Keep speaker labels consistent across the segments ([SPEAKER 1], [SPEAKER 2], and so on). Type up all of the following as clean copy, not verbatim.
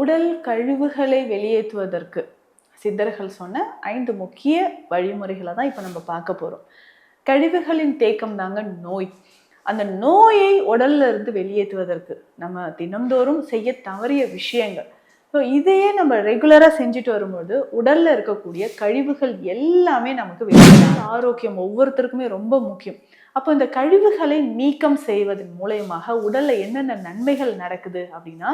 [SPEAKER 1] உடல் கழிவுகளை வெளியேற்றுவதற்கு சித்தர்கள் சொன்ன 5 முக்கிய வழிமுறைகளை தான் இப்போ நம்ம பார்க்க போறோம். கழிவுகளின் தேக்கம் தாங்க நோய். அந்த நோயை உடல்ல இருந்து வெளியேற்றுவதற்கு நம்ம தினம்தோறும் செய்ய தவறிய விஷயங்கள். ஸோ இதையே நம்ம ரெகுலரா செஞ்சுட்டு வரும்போது உடல்ல இருக்கக்கூடிய கழிவுகள் எல்லாமே நமக்கு வெளியேறும். ஆரோக்கியம் ஒவ்வொருத்தருக்குமே ரொம்ப முக்கியம். அப்போ இந்த கழிவுகளை நீக்கம் செய்வதன் மூலயமாக உடல்ல என்னென்ன நன்மைகள் நடக்குது அப்படின்னா,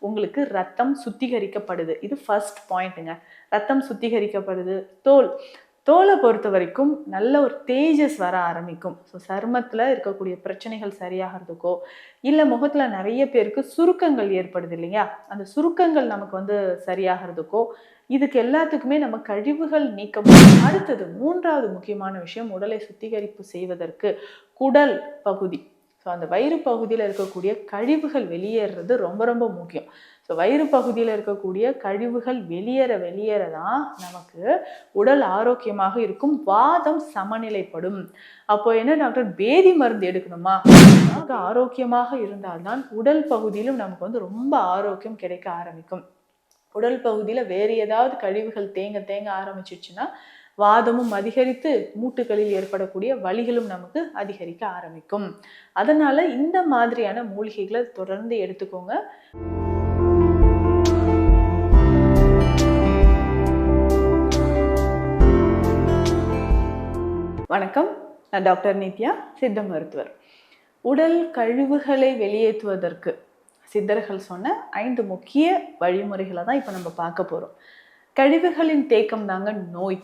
[SPEAKER 1] உங்களுக்கு ரத்தம் சுத்திகரிக்கப்படுது. இது ஃபர்ஸ்ட் பாயிண்ட்டுங்க. ரத்தம் சுத்திகரிக்கப்படுது. தோலை பொறுத்த வரைக்கும் நல்ல ஒரு தேஜஸ் வர ஆரம்பிக்கும். ஸோ சருமத்தில் இருக்கக்கூடிய பிரச்சனைகள் சரியாகிறதுக்கோ இல்லை முகத்தில் நிறைய பேருக்கு சுருக்கங்கள் ஏற்படுது இல்லையா, அந்த சுருக்கங்கள் நமக்கு சரியாகிறதுக்கோ இதுக்கு எல்லாத்துக்குமே நம்ம கழிவுகள் நீக்கம். அடுத்தது 3வது முக்கியமான விஷயம், உடலை சுத்திகரிப்பு செய்வதற்கு குடல் பகுதி. ஸோ அந்த வயிறு பகுதியில் இருக்கக்கூடிய கழிவுகள் வெளியேறது ரொம்ப ரொம்ப முக்கியம். ஸோ வயிறு பகுதியில் இருக்கக்கூடிய கழிவுகள் வெளியேற தான் நமக்கு உடல் ஆரோக்கியமாக இருக்கும், வாதம் சமநிலைப்படும். அப்போ என்ன டாக்டர், பேதி மருந்து எடுக்கணுமா? ஆரோக்கியமாக இருந்தால்தான் உடல் பகுதியிலும் நமக்கு ரொம்ப ஆரோக்கியம் கிடைக்க ஆரம்பிக்கும். உடல் பகுதியில் வேறு ஏதாவது கழிவுகள் தேங்க ஆரம்பிச்சிடுச்சுன்னா வாதமும் அதிகரித்து மூட்டுகளில் ஏற்படக்கூடிய வலிகளும் நமக்கு அதிகரிக்க ஆரம்பிக்கும். அதனால இந்த மாதிரியான மூலிகைகளை தொடர்ந்து எடுத்துக்கோங்க. வணக்கம், நான் டாக்டர் நித்யா, சித்த மருத்துவர். உடல் கழிவுகளை வெளியேற்றுவதற்கு சித்தர்கள் சொன்ன 5 முக்கிய வழிமுறைகளை தான் இப்போ நம்ம பார்க்க போறோம். கழிவுகளின் தேக்கம் தாங்க நோய்.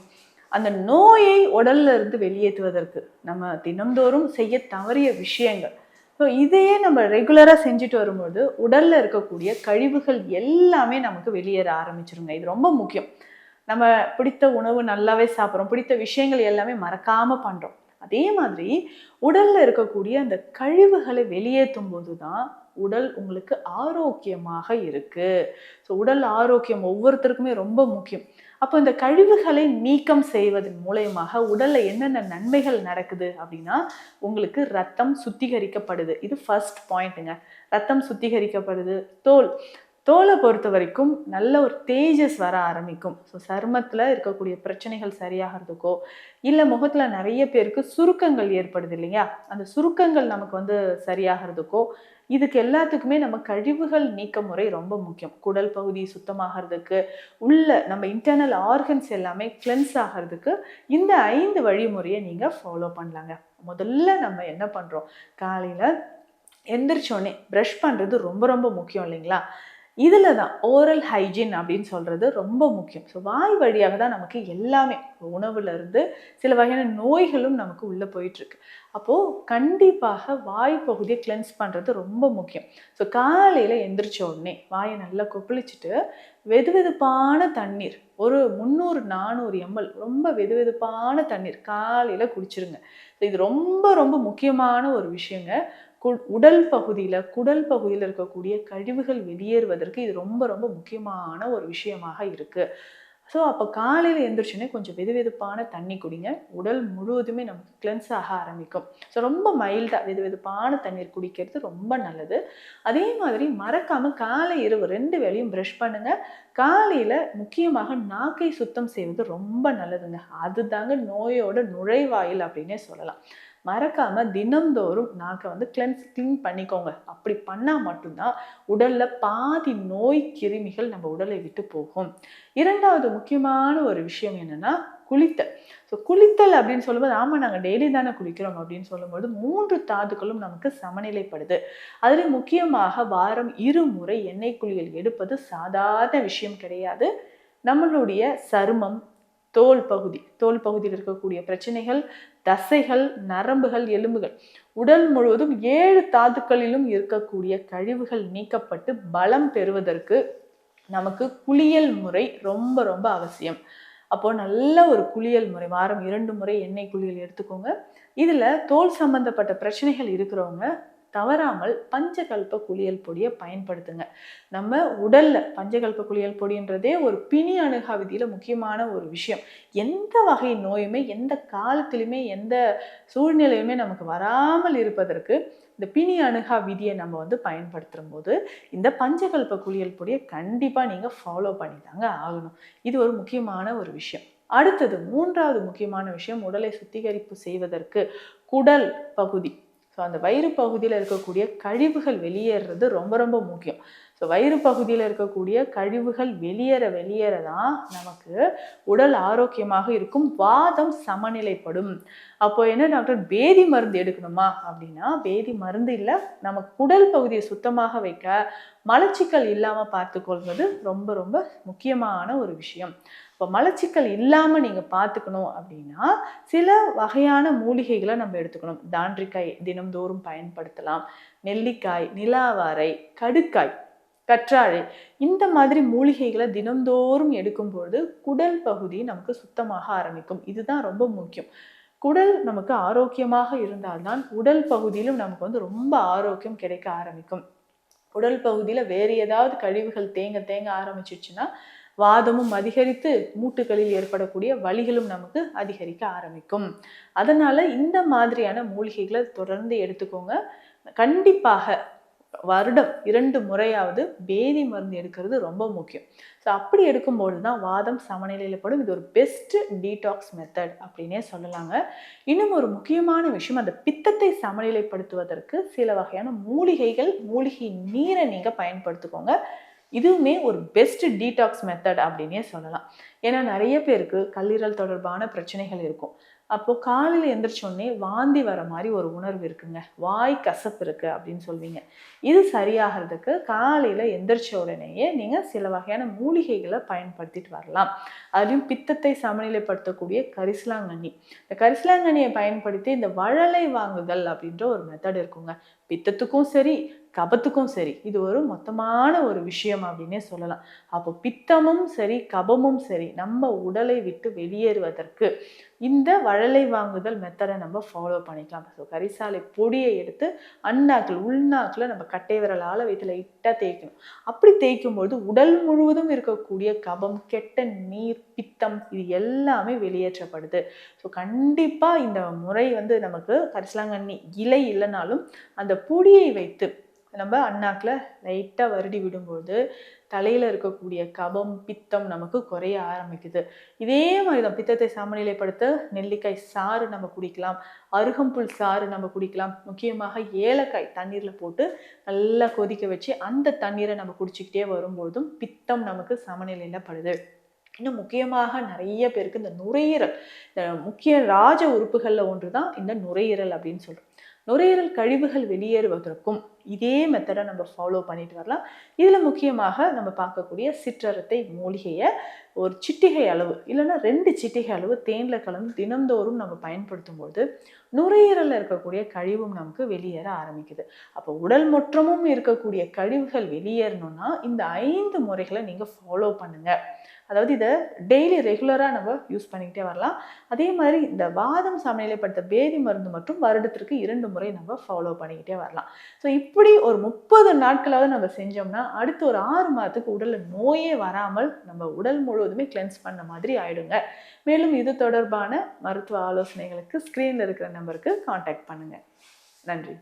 [SPEAKER 1] அந்த நோயை உடல்ல இருந்து வெளியேற்றுவதற்கு நம்ம தினம்தோறும் செய்ய தவறிய விஷயங்கள். ஸோ இதையே நம்ம ரெகுலரா செஞ்சுட்டு வரும்போது உடல்ல இருக்கக்கூடிய கழிவுகள் எல்லாமே நமக்கு வெளியேற ஆரம்பிச்சிருங்க. இது ரொம்ப முக்கியம். நம்ம பிடித்த உணவு நல்லாவே சாப்பிட்றோம், பிடித்த விஷயங்கள் எல்லாமே மறக்காம பண்றோம். அதே மாதிரி உடல்ல இருக்கக்கூடிய அந்த கழிவுகளை வெளியேற்றும் போதுதான் உடல் உங்களுக்கு ஆரோக்கியமாக இருக்கு. ஸோ உடல் ஆரோக்கியம் ஒவ்வொருத்தருக்குமே ரொம்ப முக்கியம். அப்போ இந்த கழிவுகளை நீக்கம் செய்வதன் மூலயமாக உடல்ல என்னென்ன நன்மைகள் நடக்குது அப்படின்னா, உங்களுக்கு ரத்தம் சுத்திகரிக்கப்படுது. இது ஃபர்ஸ்ட் பாயிண்ட்டுங்க. ரத்தம் சுத்திகரிக்கப்படுது. தோலை பொறுத்த வரைக்கும் நல்ல ஒரு தேஜஸ் வர ஆரம்பிக்கும். ஸோ சருமத்தில் இருக்கக்கூடிய பிரச்சனைகள் சரியாகிறதுக்கோ இல்லை முகத்தில் நிறைய பேருக்கு சுருக்கங்கள் ஏற்படுது இல்லையா, அந்த சுருக்கங்கள் நமக்கு சரியாகிறதுக்கோ இதுக்கு எல்லாத்துக்குமே நம்ம கழிவுகள் நீக்க முறை ரொம்ப முக்கியம். குடல் பகுதி சுத்தமாகிறதுக்கு, உள்ள நம்ம இன்டர்னல் ஆர்கன்ஸ் எல்லாமே கிளென்ஸ் ஆகிறதுக்கு இந்த 5 வழிமுறையை நீங்கள் ஃபாலோ பண்ணலாங்க. முதல்ல நம்ம என்ன பண்ணுறோம், காலையில் எந்திரிச்சோடனே ப்ரஷ் பண்ணுறது ரொம்ப ரொம்ப முக்கியம் இல்லைங்களா. இதில் தான் ஓரல் ஹைஜீன் அப்படின்னு சொல்கிறது ரொம்ப முக்கியம். ஸோ வாய் வழியாக தான் நமக்கு எல்லாமே, உணவுலேருந்து சில வகையான நோய்களும் நமக்கு உள்ளே போயிட்டுருக்கு. அப்போது கண்டிப்பாக வாய் பகுதியை கிளென்ஸ் பண்ணுறது ரொம்ப முக்கியம். ஸோ காலையில் எந்திரிச்ச உடனே வாயை நல்லா கொப்பளிச்சுட்டு வெதுவெதுப்பான தண்ணீர் ஒரு 300-400 ml ரொம்ப வெதுவெதுப்பான தண்ணீர் காலையில் குடிச்சிருங்க. இது ரொம்ப ரொம்ப முக்கியமான ஒரு விஷயங்க. குடல் பகுதியில் இருக்கக்கூடிய கழிவுகள் வெளியேறுவதற்கு இது ரொம்ப ரொம்ப முக்கியமான ஒரு விஷயமாக இருக்கு. ஸோ அப்போ காலையில் எழுந்திரிச்சோன்னே கொஞ்சம் வெதுவெதுப்பான தண்ணி குடிங்க. உடல் முழுவதுமே நமக்கு கிளென்ஸ் ஆக ஆரம்பிக்கும். ஸோ ரொம்ப மைல்டாக வெதுவெதுப்பான தண்ணீர் குடிக்கிறது ரொம்ப நல்லது. அதே மாதிரி மறக்காமல் காலை இரவு 2 வேளையும் ப்ரஷ் பண்ணுங்க. காலையில் முக்கியமாக நாக்கை சுத்தம் செய்வது ரொம்ப நல்லதுங்க. அதுதாங்க நோயோட நுழைவாயில் அப்படின்னே சொல்லலாம். மறக்காம தினம்தோறும் நாக்கை கிளீன் பண்ணிக்கோங்க. அப்படி பண்ணா மட்டும்தான் உடல்ல பாதி நோய் கிருமிகள் நம்ம உடலை விட்டு போகும். 2வது முக்கியமான ஒரு விஷயம் என்னன்னா குளித்தல். ஸோ குளித்தல் அப்படின்னு சொல்லும்போது, ஆமா நாங்கள் டெய்லி தானே குளிக்கிறோம் அப்படின்னு சொல்லும்போது 3 தாதுக்களும் நமக்கு சமநிலைப்படுது. அதுல முக்கியமாக வாரம் 2 முறை எண்ணெய் குளியல் எடுப்பது சாதாரண விஷயம் கிடையாது. நம்மளுடைய சருமம், தோல் பகுதியில் இருக்கக்கூடிய பிரச்சனைகள், தசைகள், நரம்புகள், எலும்புகள், உடல் முழுவதும் 7 தாதுக்களிலும் இருக்கக்கூடிய கழிவுகள் நீக்கப்பட்டு பலம் பெறுவதற்கு நமக்கு குளியல் முறை ரொம்ப ரொம்ப அவசியம். அப்போ நல்ல ஒரு குளியல் முறை, வாரம் 2 முறை எண்ணெய் குளியல் எடுத்துக்கோங்க. இதுல தோல் சம்பந்தப்பட்ட பிரச்சனைகள் இருக்கிறவங்க தவறாமல் பஞ்சகல்ப குளியல் பொடியை பயன்படுத்துங்க. நம்ம உடல்ல பஞ்சகல்ப குளியல் பொடின்றதே ஒரு பிணி அணுகா விதியில முக்கியமான ஒரு விஷயம். எந்த வகை நோயுமே எந்த காலத்திலுமே எந்த சூழ்நிலையுமே நமக்கு வராமல் இருப்பதற்கு இந்த பிணி அணுகா விதியை நம்ம வந்து பயன்படுத்தும் போது இந்த பஞ்சகல்ப குளியல் பொடியை கண்டிப்பா நீங்க ஃபாலோ பண்ணி தாங்க ஆகணும். இது ஒரு முக்கியமான ஒரு விஷயம். அடுத்தது 3வது முக்கியமான விஷயம், உடலை சுத்திகரிப்பு செய்வதற்கு குடல் பகுதி, ஸோ அந்த வயிறு பகுதியில் இருக்கக்கூடிய கழிவுகள் வெளியேறது ரொம்ப ரொம்ப முக்கியம். ஸோ வயிறு பகுதியில் இருக்கக்கூடிய கழிவுகள் வெளியேற தான் நமக்கு உடல் ஆரோக்கியமாக இருக்கும், வாதம் சமநிலைப்படும். அப்போ என்ன டாக்டர் பேதி மருந்து எடுக்கணுமா அப்படின்னா, பேதி மருந்து இல்லை, நம்ம குடல் பகுதியை சுத்தமாக வைக்க மலச்சிக்கல் இல்லாமல் பார்த்துக்கொள்வது ரொம்ப ரொம்ப முக்கியமான ஒரு விஷயம். இப்போ மலச்சிக்கல் இல்லாமல் நீங்கள் பார்த்துக்கணும் அப்படின்னா சில வகையான மூலிகைகளை நம்ம எடுத்துக்கணும். தாண்டிக்காய் தினம்தோறும் பயன்படுத்தலாம், நெல்லிக்காய், நிலாவாரை, கடுக்காய், கற்றாழை, இந்த மாதிரி மூலிகைகளை தினம்தோறும் எடுக்கும்பொழுது குடல் பகுதி நமக்கு சுத்தமாக ஆரம்பிக்கும். இதுதான் ரொம்ப முக்கியம். குடல் நமக்கு ஆரோக்கியமாக இருந்தால்தான் உடல் பகுதியிலும் நமக்கு வந்து ரொம்ப ஆரோக்கியம் கிடைக்க ஆரம்பிக்கும். உடல் பகுதியில வேறு ஏதாவது கழிவுகள் தேங்க ஆரம்பிச்சிச்சுன்னா வாதமும் அதிகரித்து மூட்டுகளில் ஏற்படக்கூடிய வலிகளும் நமக்கு அதிகரிக்க ஆரம்பிக்கும். அதனால இந்த மாதிரியான மூலிகைகளை தொடர்ந்து எடுத்துக்கோங்க. கண்டிப்பாக வருடம் 2 முறையாவது பேதி மருந்து எடுக்கிறது ரொம்ப முக்கியம். ஸோ அப்படி எடுக்கும்போது தான் வாதம் சமநிலையிலப்படும். இது ஒரு பெஸ்ட் டீடாக்ஸ் மெத்தட் அப்படின்னே சொல்லலாங்க. இன்னும் ஒரு முக்கியமான விஷயம், அந்த பித்தத்தை சமநிலைப்படுத்துவதற்கு சில வகையான மூலிகை நீரை நீங்க பயன்படுத்திக்கோங்க. இதுவுமே ஒரு பெஸ்ட் டீடாக்ஸ் மெத்தட் அப்படின்னே சொல்லலாம். ஏன்னா நிறைய பேருக்கு கல்லீரல் தொடர்பான பிரச்சனைகள் இருக்கும். அப்போ காலையில் எந்திரிச்சோடனே வாந்தி வர மாதிரி ஒரு உணர்வு இருக்குங்க, வாய் கசப்பு இருக்கு அப்படின்னு சொல்வீங்க. இது சரியாகிறதுக்கு காலையில் எந்திரிச்ச உடனேயே நீங்கள் சில வகையான மூலிகைகளை பயன்படுத்திட்டு வரலாம். அதுலேயும் பித்தத்தை சமநிலைப்படுத்தக்கூடிய கரிசலாங்கண்ணி, இந்த கரிசலாங்கண்ணியை பயன்படுத்தி இந்த வழலை வாங்குதல் அப்படின்ற ஒரு மெத்தட் இருக்குங்க. பித்தத்துக்கும் சரி கபத்துக்கும் சரி இது ஒரு மொத்தமான ஒரு விஷயம் அப்படின்னே சொல்லலாம். அப்போ பித்தமும் சரி கபமும் சரி நம்ம உடலை விட்டு வெளியேறுவதற்கு இந்த வழலை வாங்குதல் மெத்தடை நம்ம ஃபாலோ பண்ணிக்கலாம். ஸோ கரிசாலை பொடியை எடுத்து அண்ணாக்கில் உள்நாக்கில் நம்ம கட்டை விரலால் வைத்து லைட்டாக தேய்க்கணும். அப்படி தேய்க்கும்போது உடல் முழுவதும் இருக்கக்கூடிய கபம், கெட்ட நீர், பித்தம் இது எல்லாமே வெளியேற்றப்படுது. ஸோ கண்டிப்பாக இந்த முறை வந்து நமக்கு கரிசலாங்கண்ணி இலை இல்லைனாலும் அந்த பொடியை வைத்து நம்ம அண்ணாக்கில் லைட்டாக வருடி விடும்போது தலையில் இருக்கக்கூடிய கபம், பித்தம் நமக்கு குறைய ஆரம்பிக்குது. இதே மாதிரி தான் பித்தத்தை சமநிலைப்படுத்த நெல்லிக்காய் சாறு நம்ம குடிக்கலாம், அருகம்புல் சாறு நம்ம குடிக்கலாம். முக்கியமாக ஏலக்காய் தண்ணீரில் போட்டு நல்லா கொதிக்க வச்சு அந்த தண்ணீரை நம்ம குடிச்சிக்கிட்டே வரும்போதும் பித்தம் நமக்கு சமநிலையில் படுது. இன்னும் முக்கியமாக நிறைய பேருக்கு இந்த நுரையீரல், இந்த முக்கிய ராஜ உறுப்புகளில் ஒன்று தான் இந்த நுரையீரல் அப்படின்னு சொல்கிறோம். நுரையீரல் கழிவுகள் வெளியேறுவதற்கும் இதே மெத்தடை நம்ம ஃபாலோ பண்ணிட்டு வரலாம். இதில் முக்கியமாக நம்ம பார்க்கக்கூடிய சிற்றரத்தை மூலிகையை ஒரு சிட்டிகை அளவு இல்லைன்னா 2 சிட்டிகை அளவு தேனில் கலந்து தினந்தோறும் நம்ம பயன்படுத்தும் போது நுரையீரலில் இருக்கக்கூடிய கழிவும் நமக்கு வெளியேற ஆரம்பிக்குது. அப்போ உடல் மொற்றமும் இருக்கக்கூடிய கழிவுகள் வெளியேறணும்னா இந்த 5 முறைகளை நீங்கள் ஃபாலோ பண்ணுங்க. அதாவது இதை டெய்லி ரெகுலராக நம்ம யூஸ் பண்ணிக்கிட்டே வரலாம். அதே மாதிரி இந்த வாதம் சமநிலைப்படுத்த பேதி மருந்து மற்றும் வருடத்திற்கு 2 முறை நம்ம ஃபாலோ பண்ணிக்கிட்டே வரலாம். ஸோ இப்படி ஒரு 30 நாட்களாவது நம்ம செஞ்சோம்னா அடுத்து ஒரு 6 மாதத்துக்கு உடலில் நோயே வராமல் நம்ம உடல் முழுவதுமே கிளென்ஸ் பண்ண மாதிரி ஆயிடுங்க. மேலும் இது தொடர்பான மருத்துவ ஆலோசனைகளுக்கு ஸ்க்ரீனில் இருக்கிற நம்பருக்கு கான்டாக்ட் பண்ணுங்க. நன்றி.